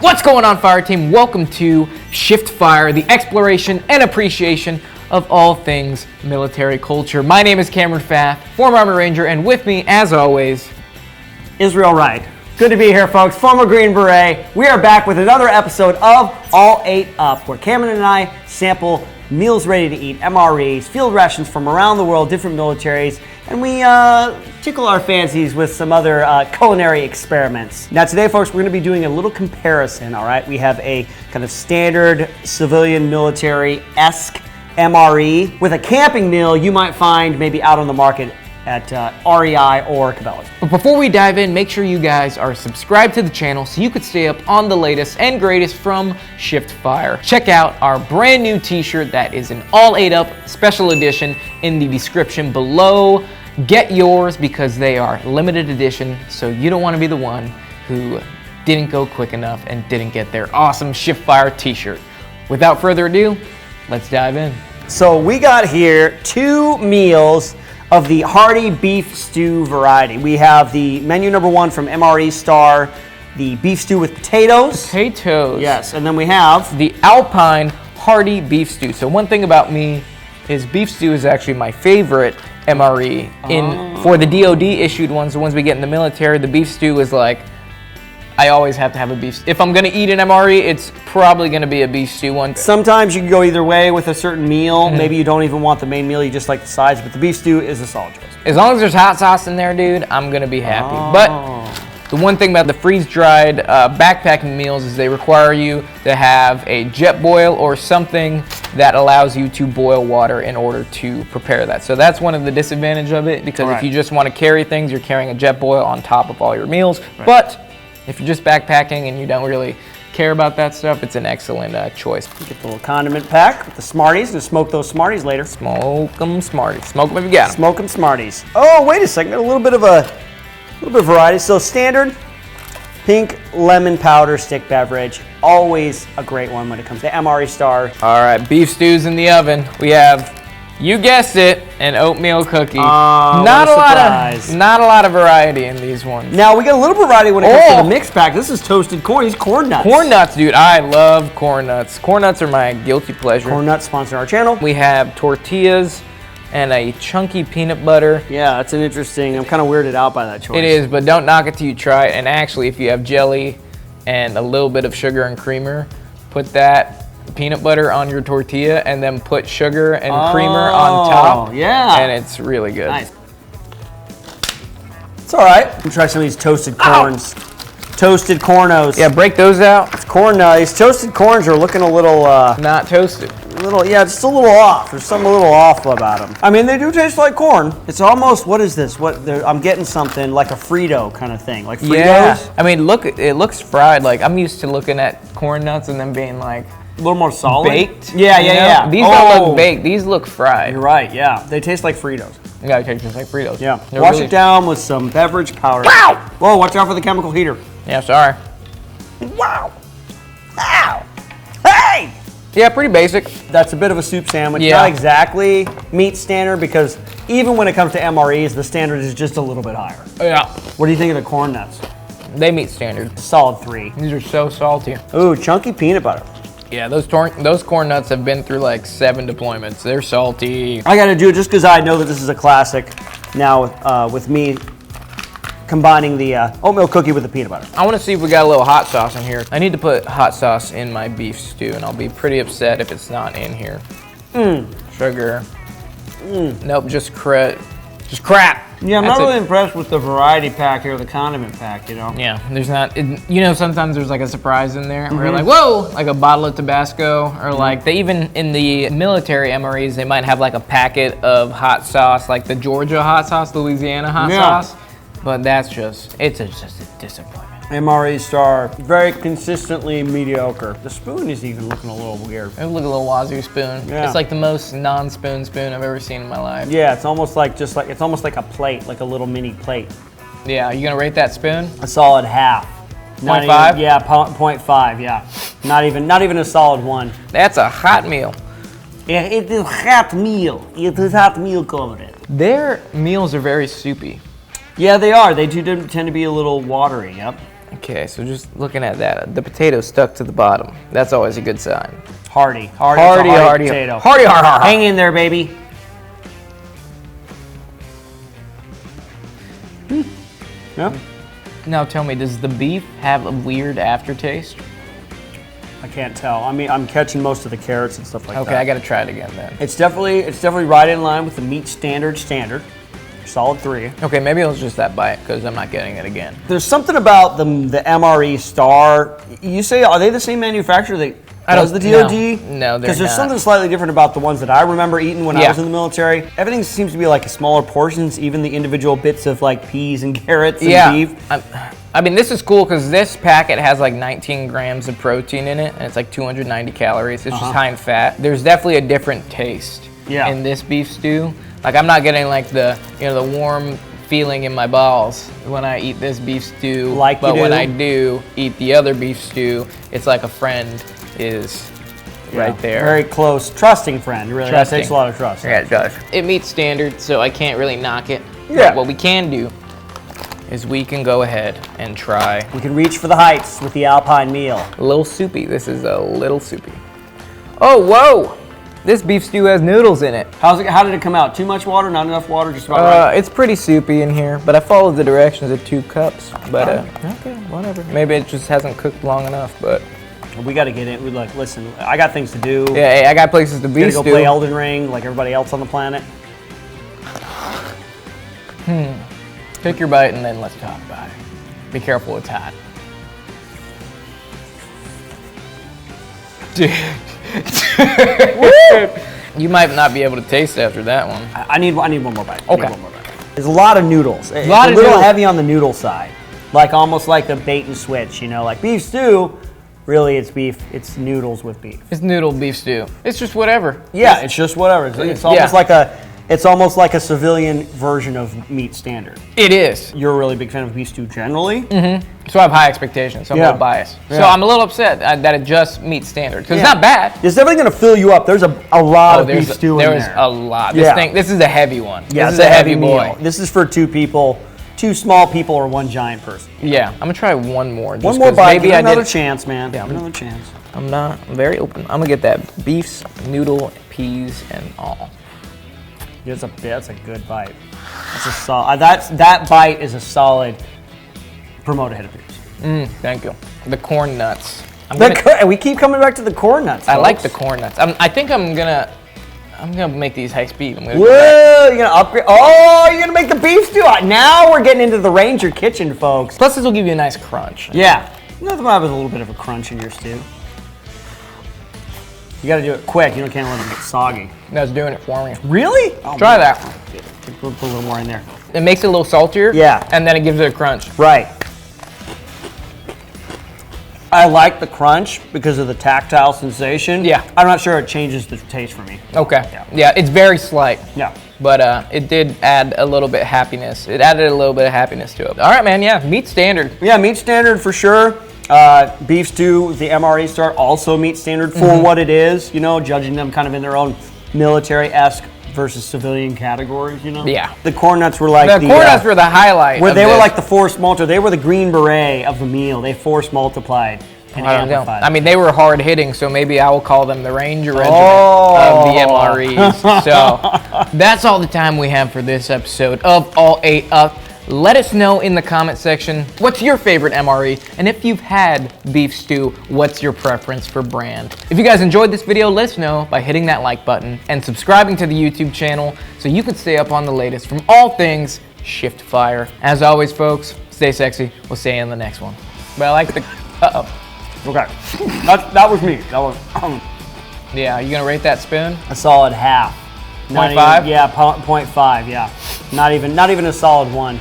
What's going on, Fire Team? Welcome to Shift Fire, the exploration and appreciation of all things military culture. My name is Cameron Fath, former Army Ranger, and with me, as always, Israel Wright. Good to be here, folks. Former Green Beret. We are back with another episode of All 8 Up, where Cameron and I sample meals ready to eat, MREs, field rations from around the world, different militaries, and we tickle our fancies with some other culinary experiments. Now today, folks, we're going to be doing a little comparison, all right? We have a kind of standard civilian military-esque MRE with a camping meal you might find maybe out on the market at REI or Cabela's. But before we dive in, make sure you guys are subscribed to the channel so you could stay up on the latest and greatest from Shift Fire. Check out our brand new t-shirt that is an All 8 Up special edition in the description below. Get yours because they are limited edition, so you don't want to be the one who didn't go quick enough and didn't get their awesome Shift Fire t-shirt. Without further ado, let's dive in. So we got here 2 meals of the hearty beef stew variety. We have the menu number 1 from MRE Star, the beef stew with potatoes. Potatoes. Yes, and then we have The Alpine Hearty Beef Stew. So one thing about me is beef stew is actually my favorite MRE. For the DoD issued ones, the ones we get in the military, the beef stew is like, I always have to have a beef. If I'm gonna eat an MRE, it's probably gonna be a beef stew one. Sometimes you can go either way with a certain meal. Maybe you don't even want the main meal, you just like the sides, but the beef stew is a solid choice. As long as there's hot sauce in there, dude, I'm gonna be happy. But the one thing about the freeze-dried backpacking meals is they require you to have a jet boil or something that allows you to boil water in order to prepare that. So that's one of the disadvantages of it, because if you just want to carry things, you're carrying a jet boil on top of all your meals. Right. But if you're just backpacking and you don't really care about that stuff, it's an excellent choice. Get the little condiment pack with the Smarties, and smoke those Smarties later. Smoke them Smarties. Smoke them if you got 'em. Smoke them Smarties. Oh, wait a second, a little bit of variety. So standard pink lemon powder stick beverage, always a great one when it comes to MRE Star. All right, beef stew's in the oven. We have, you guessed it, an oatmeal cookie. Not a lot of variety in these ones. Now we got a little variety when it comes to the mix pack. This is toasted corn. These corn nuts. Corn nuts, dude. I love corn nuts. Corn nuts are my guilty pleasure. Corn nuts sponsor our channel. We have tortillas and a chunky peanut butter. Yeah, that's an interesting. I'm kind of weirded out by that choice. It is, but don't knock it till you try it. And actually, if you have jelly and a little bit of sugar and creamer, put that peanut butter on your tortilla and then put sugar and creamer on top. Yeah. And it's really good. Nice. It's all right. Let me try some of these toasted corns. Toasted cornos. Yeah, break those out. It's corn. These toasted corns are looking a little, Not toasted. just a little off. There's something a little off about them. I mean, they do taste like corn. It's almost, what is this? I'm getting something like a Frito kind of thing, like Fritos. Yeah. I mean, look, it looks fried. Like, I'm used to looking at corn nuts and them being like A little more solid. baked. Yeah. These don't look baked. These look fried. You're right. Yeah, they taste like Fritos. Yeah, it tastes just like Fritos. Yeah. They're Wash really- it down with some beverage powder. Wow! Whoa! Watch out for the chemical heater. Yeah, sorry. Wow! Ow! Hey! Yeah, pretty basic. That's a bit of a soup sandwich. Yeah. Not exactly meat standard, because even when it comes to MREs, the standard is just a little bit higher. Yeah. What do you think of the corn nuts? They meet standard. Solid 3. These are so salty. Ooh, chunky peanut butter. Yeah, those corn nuts have been through like 7 deployments. They're salty. I gotta do it just because I know that this is a classic. Now with me combining the oatmeal cookie with the peanut butter. I want to see if we got a little hot sauce in here. I need to put hot sauce in my beef stew, and I'll be pretty upset if it's not in here. Sugar. Nope, just crap. Yeah, I'm That's not really it. impressed with the variety pack here, the condiment pack, you know? Yeah, there's not, sometimes there's like a surprise in there where you're like, whoa, like a bottle of Tabasco, or like they even in the military MREs, they might have like a packet of hot sauce, like the Georgia hot sauce, Louisiana hot sauce, but it's just a disappointment. MRE Star, very consistently mediocre. The spoon is even looking a little weird. It look a little wazoo spoon. Yeah. It's like the most non-spoon spoon I've ever seen in my life. Yeah, it's almost like it's almost like a plate, like a little mini plate. Yeah, you gonna rate that spoon? A solid half. 0.5? Yeah, 0.5. Yeah, not even a solid 1. That's a hot meal. Yeah, it is hot meal. It is hot meal covered. Their meals are very soupy. Yeah, they are. They do tend to be a little watery. Yep. Okay, so just looking at that, the potato stuck to the bottom. That's always a good sign. Hearty Hearty potato. Hearty, har, har, har. Hang in there, baby. Yeah. Now tell me, does the beef have a weird aftertaste? I can't tell. I mean, I'm catching most of the carrots and stuff like that. Okay, I gotta try it again then. It's definitely right in line with the meat standard. Solid 3. Okay, maybe it was just that bite because I'm not getting it again. There's something about the MRE Star. You say, are they the same manufacturer that does the DoD? No, they're Because there's not. something slightly different about the ones that I remember eating when I Yeah. was in the military. Everything seems to be like smaller portions, even the individual bits of like peas and carrots and Yeah, beef. I mean, this is cool because this packet has like 19 grams of protein in it, and it's like 290 calories. It's just high in fat. There's definitely a different taste in this beef stew. Like, I'm not getting like the the warm feeling in my balls when I eat this beef stew. But when I do eat the other beef stew, it's like a friend is right there. Very close, trusting friend. Really, that takes a lot of trust. Yeah, it does. It meets standard, so I can't really knock it. Yeah. But what we can do is we can go ahead and try We can reach for the heights with the Alpine meal. a little soupy. This is a little soupy. Oh, whoa! This beef stew has noodles in it. How did it come out? Too much water? Not enough water? Just about right? It's pretty soupy in here, but I followed the directions of 2 cups. But okay, whatever. Maybe it just hasn't cooked long enough. But We got to get in. We're like, listen, I got things to do. yeah, hey, I got places to be. Gotta go play Elden Ring like everybody else on the planet. Take your bite and then let's talk about it. Be careful, it's hot. Dude. You might not be able to taste after that one. I need one more bite. I need Okay. one more bite. There's a lot of noodles. It's lot a of little noodles. heavy on the noodle side. Like almost like the bait and switch, like beef stew, really it's beef, it's noodles with beef. It's noodle beef stew. It's just whatever. Yeah, it's just whatever. It's almost like a civilian version of meat standard. It is. You're a really big fan of beef stew generally. So I have high expectations, so I'm a little biased. So Yeah. I'm a little upset that it just meets standard, because it's not bad. It's definitely gonna fill you up. There's a lot of beef stew in there. There's a lot. Yeah. This is a heavy one. Yeah, this it's is a heavy boy. meal. This is for 2 people, 2 small people or 1 giant person. Yeah, I'm gonna try one more. Just One more 'cause bite. Maybe Give it I another did. chance, man. Yeah, Give it another chance. I'm very open. I'm gonna get that beef, noodle, peas, and all. That's a good bite. That's a solid. That bite is a solid. Promote ahead of yours. Thank you. The corn nuts. We keep coming back to the corn nuts. I like folks. the corn nuts. I think I'm gonna make these high speed. I'm gonna Whoa! You're gonna upgrade. Oh, you're gonna make the beef stew. Now we're getting into the Ranger kitchen, folks. Plus, this will give you a nice crunch. Yeah. Nothing wrong with a little bit of a crunch in your stew. You got to do it quick. You can't let it get soggy. That's doing it for me. Really? Oh, Try man. that. Put a little more in there. It makes it a little saltier. Yeah. And then it gives it a crunch. Right. I like the crunch because of the tactile sensation. Yeah. I'm not sure it changes the taste for me. Okay. Yeah, it's very slight. Yeah. But it did add a little bit of happiness. It added a little bit of happiness to it. All right, man. Yeah, meat standard. Yeah, meat standard for sure. Beef stew, the MRE Star, also meat standard for what it is. Judging them kind of in their own military-esque versus civilian categories. Yeah. The corn nuts were like The corn nuts were the highlight. where of they were this. like the force multiplier. They were the green beret of the meal. They force multiplied and I don't know. amplified. I mean, they were hard hitting, so maybe I will call them the Ranger Regiment Oh. of the MREs. So that's all the time we have for this episode of All 8 Up. Let us know in the comment section what's your favorite MRE, and if you've had beef stew, what's your preference for brand. If you guys enjoyed this video, let us know by hitting that like button and subscribing to the YouTube channel so you can stay up on the latest from all things Shift Fire. As always, folks, stay sexy. We'll see you in the next one. But I like the... Uh-oh. Okay. that was me. That was Yeah, you gonna rate that spoon? a solid half. Not 0.5? even- Yeah, 0.5. Yeah. Not even a solid 1.